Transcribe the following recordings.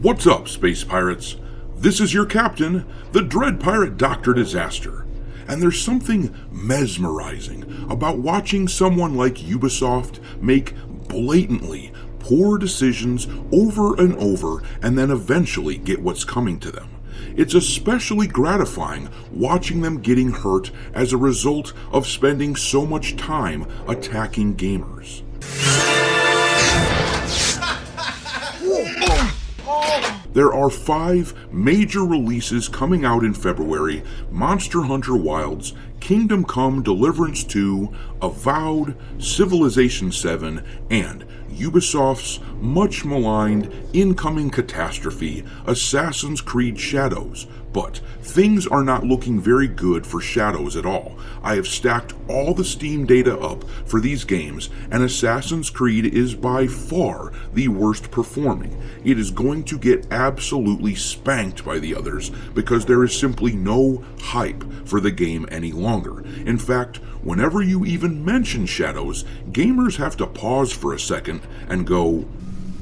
What's up, space pirates? This is your captain, the Dread Pirate Dr. Disaster. And there's something mesmerizing about watching someone like Ubisoft make blatantly poor decisions over and over and then eventually get what's coming to them. It's especially gratifying watching them getting hurt as a result of spending so much time attacking gamers. There are 5 major releases coming out in February: Monster Hunter Wilds, Kingdom Come Deliverance 2, Avowed, Civilization 7, and Ubisoft's much maligned incoming catastrophe, Assassin's Creed Shadows. But things are not looking very good for Shadows at all. I have stacked all the Steam data up for these games, and Assassin's Creed is by far the worst performing. It is going to get absolutely spanked by the others because there is simply no hype for the game any longer. In fact, whenever you even mention Shadows, gamers have to pause for a second and go,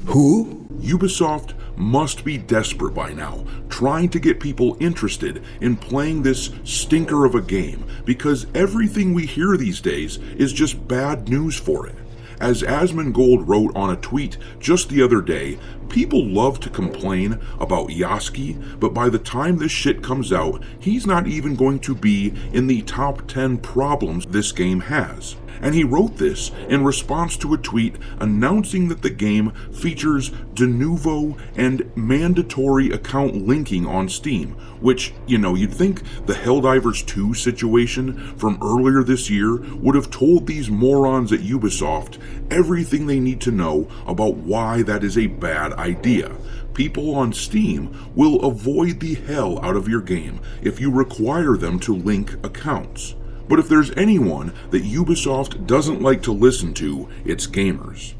"Who?" Ubisoft must be desperate by now, trying to get people interested in playing this stinker of a game, because everything we hear these days is just bad news for it. As Asmongold wrote on a tweet just the other day, people love to complain about Yasuke, but by the time this shit comes out, he's not even going to be in the top 10 problems this game has. And he wrote this in response to a tweet announcing that the game features de novo and mandatory account linking on Steam, which, you'd think the Helldivers 2 situation from earlier this year would have told these morons at Ubisoft everything they need to know about why that is a bad idea. People on Steam will avoid the hell out of your game if you require them to link accounts. But if there's anyone that Ubisoft doesn't like to listen to, it's gamers.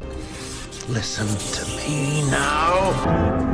Listen to me now.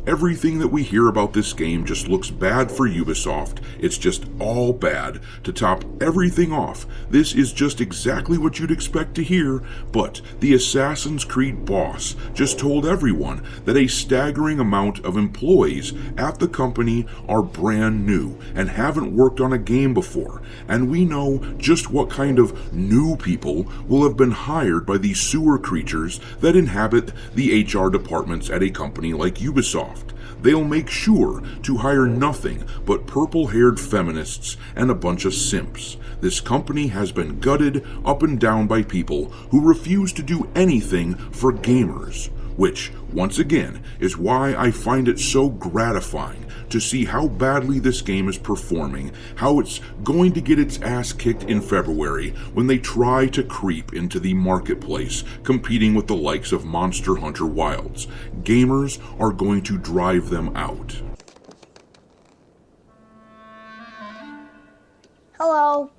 Everything that we hear about this game just looks bad for Ubisoft. It's just all bad. To top everything off, this is just exactly what you'd expect to hear, but the Assassin's Creed boss just told everyone that a staggering amount of employees at the company are brand new and haven't worked on a game before, and we know just what kind of new people will have been hired by these sewer creatures that inhabit the HR departments at a company like Ubisoft. They'll make sure to hire nothing but purple-haired feminists and a bunch of simps. This company has been gutted up and down by people who refuse to do anything for gamers, which, once again, is why I find it so gratifying to see how badly this game is performing, how it's going to get its ass kicked in February when they try to creep into the marketplace, competing with the likes of Monster Hunter Wilds. Gamers are going to drive them out. Hello.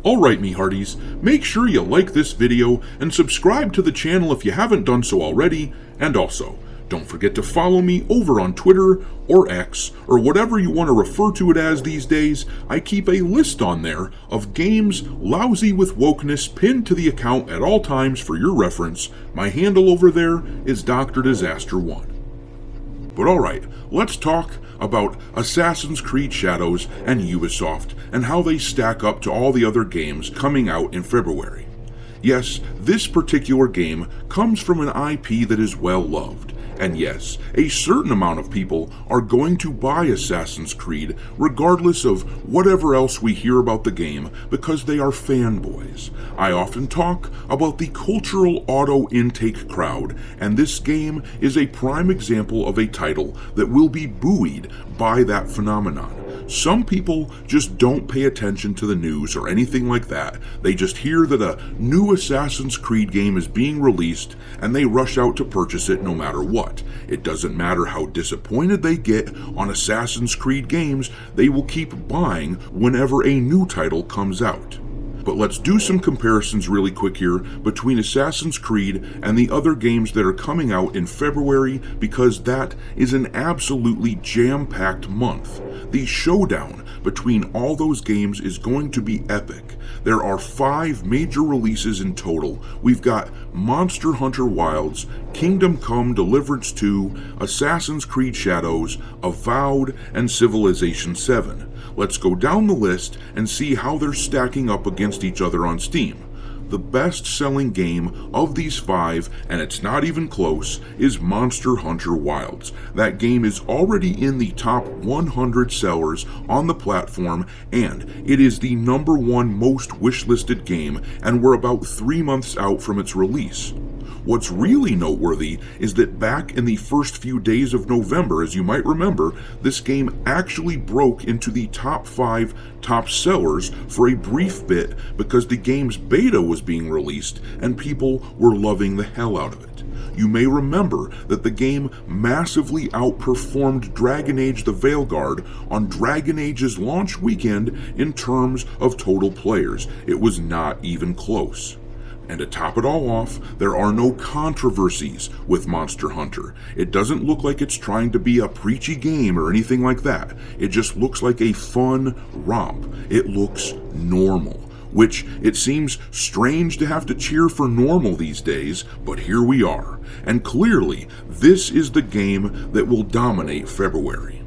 Alright, me hearties, make sure you like this video and subscribe to the channel if you haven't done so already, and also, don't forget to follow me over on Twitter or X, or whatever you want to refer to it as these days. I keep a list on there of games lousy with wokeness pinned to the account at all times for your reference. My handle over there is Dr. Disaster 1. But alright, let's talk about Assassin's Creed Shadows and Ubisoft and how they stack up to all the other games coming out in February. Yes, this particular game comes from an IP that is well loved. And yes, a certain amount of people are going to buy Assassin's Creed regardless of whatever else we hear about the game because they are fanboys. I often talk about the cultural auto intake crowd, and this game is a prime example of a title that will be buoyed by that phenomenon. Some people just don't pay attention to the news or anything like that. They just hear that a new Assassin's Creed game is being released and they rush out to purchase it no matter what. It doesn't matter how disappointed they get on Assassin's Creed games, they will keep buying whenever a new title comes out. But let's do some comparisons really quick here between Assassin's Creed and the other games that are coming out in February, because that is an absolutely jam-packed month. The showdown between all those games is going to be epic. There are 5 major releases in total. We've got Monster Hunter Wilds, Kingdom Come Deliverance 2, Assassin's Creed Shadows, Avowed, and Civilization 7. Let's go down the list and see how they're stacking up against each other on Steam. The best-selling game of these 5, and it's not even close, is Monster Hunter Wilds. That game is already in the top 100 sellers on the platform, and it is the #1 most wishlisted game, and we're about 3 months out from its release. What's really noteworthy is that back in the first few days of November, as you might remember, this game actually broke into the top 5 top sellers for a brief bit because the game's beta was being released and people were loving the hell out of it. You may remember that the game massively outperformed Dragon Age the Veilguard on Dragon Age's launch weekend in terms of total players. It was not even close. And to top it all off, there are no controversies with Monster Hunter. It doesn't look like it's trying to be a preachy game or anything like that. It just looks like a fun romp. It looks normal, which it seems strange to have to cheer for normal these days, but here we are. And clearly, this is the game that will dominate February.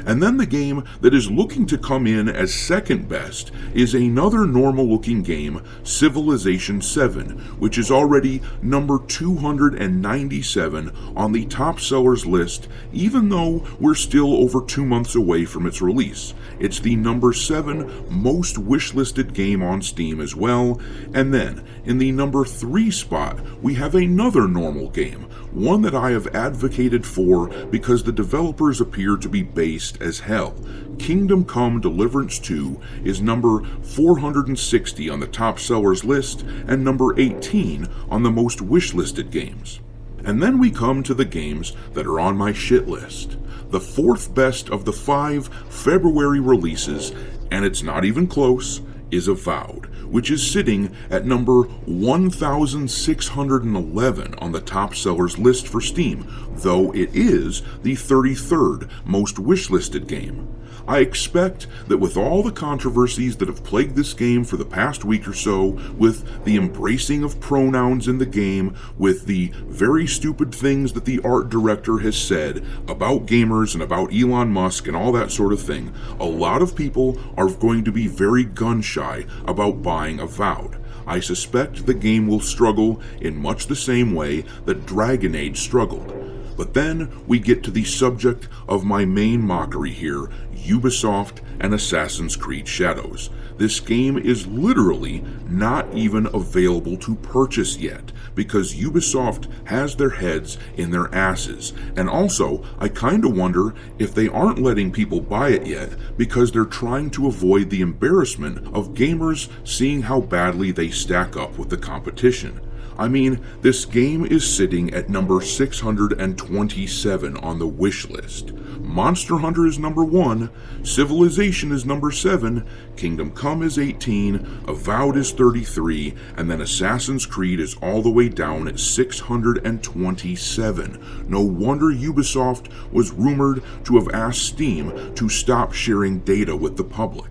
And then the game that is looking to come in as second best is another normal-looking game, Civilization 7, which is already number 297 on the top sellers list, even though we're still over 2 months away from its release. It's the number 7 most wishlisted game on Steam as well, and then in the number 3 spot, we have another normal game, one that I have advocated for because the developers appear to be based as hell. Kingdom Come Deliverance 2 is number 460 on the top sellers list and number 18 on the most wishlisted games. And then we come to the games that are on my shit list. The 4th best of the 5 February releases, and it's not even close, is Avowed, which is sitting at number 1,611 on the top sellers list for Steam, though it is the 33rd most wishlisted game. I expect that with all the controversies that have plagued this game for the past week or so, with the embracing of pronouns in the game, with the very stupid things that the art director has said about gamers and about Elon Musk and all that sort of thing, a lot of people are going to be very gun-shy about buying Avowed. I suspect the game will struggle in much the same way that Dragon Age struggled. But then we get to the subject of my main mockery here, Ubisoft and Assassin's Creed Shadows. This game is literally not even available to purchase yet, because Ubisoft has their heads in their asses. And also, I kinda wonder if they aren't letting people buy it yet because they're trying to avoid the embarrassment of gamers seeing how badly they stack up with the competition. I mean, this game is sitting at number 627 on the wish list. Monster Hunter is number 1, Civilization is number 7, Kingdom Come is 18, Avowed is 33, and then Assassin's Creed is all the way down at 627. No wonder Ubisoft was rumored to have asked Steam to stop sharing data with the public.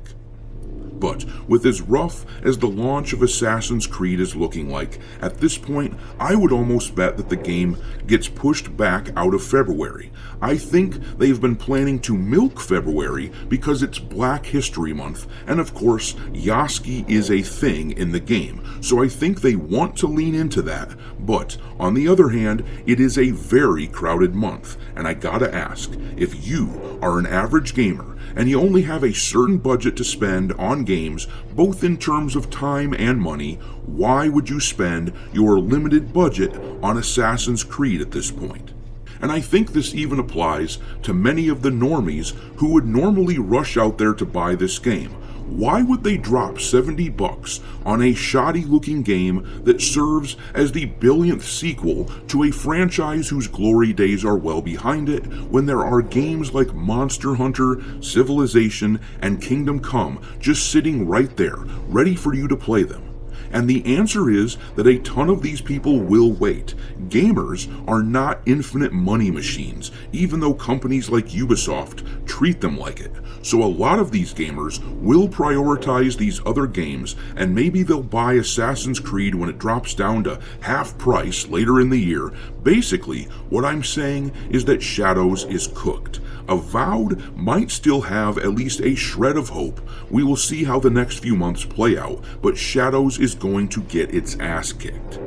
But with as rough as the launch of Assassin's Creed is looking like, at this point, I would almost bet that the game gets pushed back out of February. I think they've been planning to milk February because it's Black History Month, and of course, Yasky is a thing in the game, so I think they want to lean into that. But, on the other hand, it is a very crowded month, and I gotta ask, if you are an average gamer, and you only have a certain budget to spend on games, both in terms of time and money, why would you spend your limited budget on Assassin's Creed at this point? And I think this even applies to many of the normies who would normally rush out there to buy this game. Why would they drop $70 on a shoddy looking game that serves as the billionth sequel to a franchise whose glory days are well behind it, when there are games like Monster Hunter, Civilization, and Kingdom Come just sitting right there, ready for you to play them? And the answer is that a ton of these people will wait. Gamers are not infinite money machines, even though companies like Ubisoft treat them like it. So a lot of these gamers will prioritize these other games, and maybe they'll buy Assassin's Creed when it drops down to half price later in the year. Basically, what I'm saying is that Shadows is cooked. Avowed might still have at least a shred of hope. We will see how the next few months play out, but Shadows is going to get its ass kicked.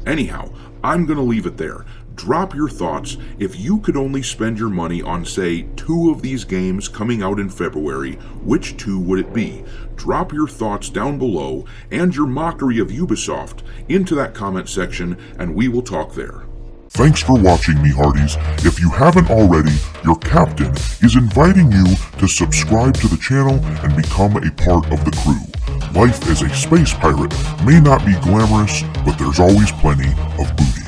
Anyhow, I'm going to leave it there. Drop your thoughts. If you could only spend your money on, say, 2 of these games coming out in February, which 2 would it be? Drop your thoughts down below and your mockery of Ubisoft into that comment section, and we will talk there. Thanks for watching, me hearties. If you haven't already, your captain is inviting you to subscribe to the channel and become a part of the crew. Life as a space pirate may not be glamorous, but there's always plenty of booty.